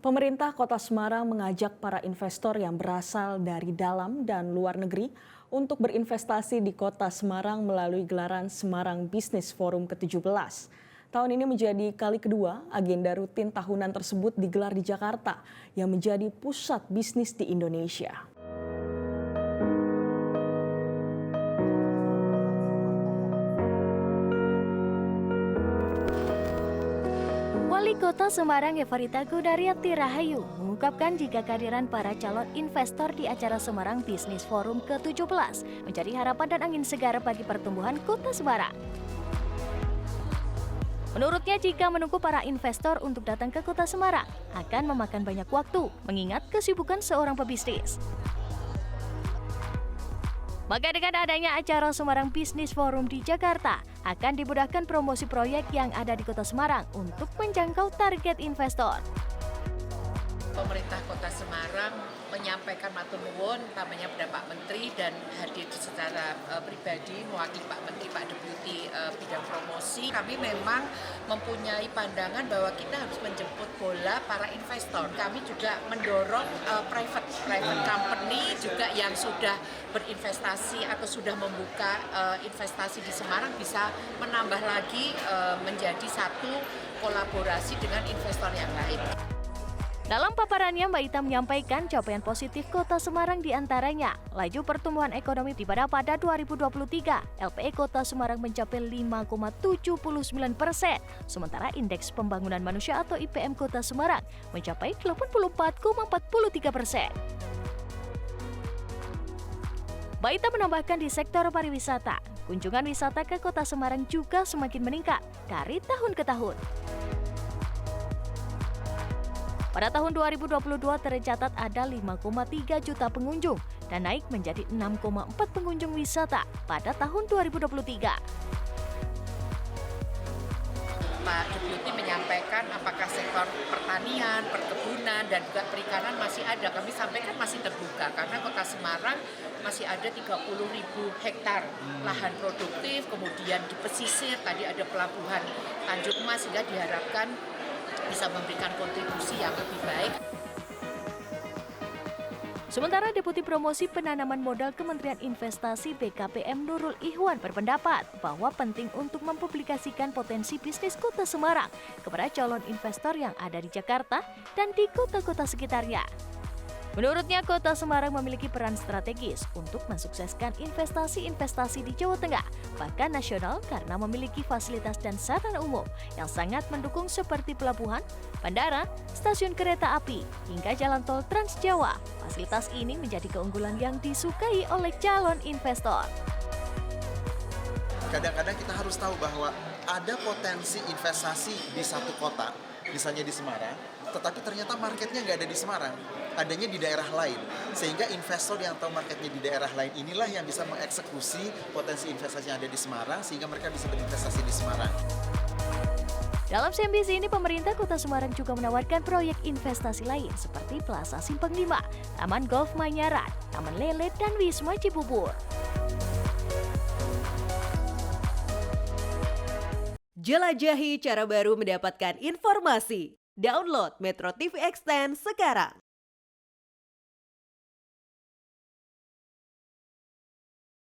Pemerintah Kota Semarang mengajak para investor yang berasal dari dalam dan luar negeri untuk berinvestasi di Kota Semarang melalui gelaran Semarang Business Forum ke-17. Tahun ini menjadi kali kedua agenda rutin tahunan tersebut digelar di Jakarta yang menjadi pusat bisnis di Indonesia. Wali Kota Semarang Evarita Godariati Rahayu mengungkapkan jika kehadiran para calon investor di acara Semarang Business Forum ke-17 menjadi harapan dan angin segar bagi pertumbuhan Kota Semarang. Menurutnya, jika menunggu para investor untuk datang ke Kota Semarang akan memakan banyak waktu, mengingat kesibukan seorang pebisnis. Maka dengan adanya acara Semarang Business Forum di Jakarta, akan dimudahkan promosi proyek yang ada di Kota Semarang untuk menjangkau target investor. Pemerintah Kota Semarang menyampaikan matur nuwun utamanya pada Pak Menteri dan hadir secara pribadi mewakili Pak Menteri, Pak Deputi bidang promosi. Kami memang mempunyai pandangan bahwa kita harus menjemput bola para investor. Kami juga mendorong private company juga yang sudah berinvestasi atau sudah membuka investasi di Semarang bisa menambah lagi menjadi satu kolaborasi dengan investor yang lain. Dalam paparannya, Mbak Ita menyampaikan capaian positif Kota Semarang diantaranya laju pertumbuhan ekonomi di pada 2023, LPE Kota Semarang mencapai 5,79%, sementara Indeks Pembangunan Manusia atau IPM Kota Semarang mencapai 84,43%. Mbak Ita menambahkan di sektor pariwisata, kunjungan wisata ke Kota Semarang juga semakin meningkat dari tahun ke tahun. Pada tahun 2022 tercatat ada 5,3 juta pengunjung dan naik menjadi 6,4 pengunjung wisata pada tahun 2023. Pak Deputi menyampaikan apakah sektor pertanian, perkebunan, dan juga perikanan masih ada. Kami sampaikan masih terbuka karena Kota Semarang masih ada 30.000 hektar lahan produktif, kemudian di pesisir tadi ada pelabuhan Tanjung Mas sehingga diharapkan bisa memberikan kontribusi yang lebih baik. Sementara Deputi Promosi Penanaman Modal Kementerian Investasi BKPM Nurul Ihwan berpendapat bahwa penting untuk mempublikasikan potensi bisnis Kota Semarang kepada calon investor yang ada di Jakarta dan di kota-kota sekitarnya. Menurutnya, Kota Semarang memiliki peran strategis untuk mensukseskan investasi-investasi di Jawa Tengah, bahkan nasional karena memiliki fasilitas dan sarana umum yang sangat mendukung seperti pelabuhan, bandara, stasiun kereta api, hingga jalan tol Trans Jawa. Fasilitas ini menjadi keunggulan yang disukai oleh calon investor. Kadang-kadang kita harus tahu bahwa ada potensi investasi di satu kota, misalnya di Semarang, tetapi ternyata marketnya nggak ada di Semarang, adanya di daerah lain. Sehingga investor yang tahu marketnya di daerah lain inilah yang bisa mengeksekusi potensi investasi yang ada di Semarang, sehingga mereka bisa berinvestasi di Semarang. Dalam CNBC ini, pemerintah Kota Semarang juga menawarkan proyek investasi lain seperti Plaza Simpang 5, Taman Golf Manyaran, Taman Lele, dan Wisma Cibubur. Jelajahi cara baru mendapatkan informasi. Download Metro TV Extend sekarang.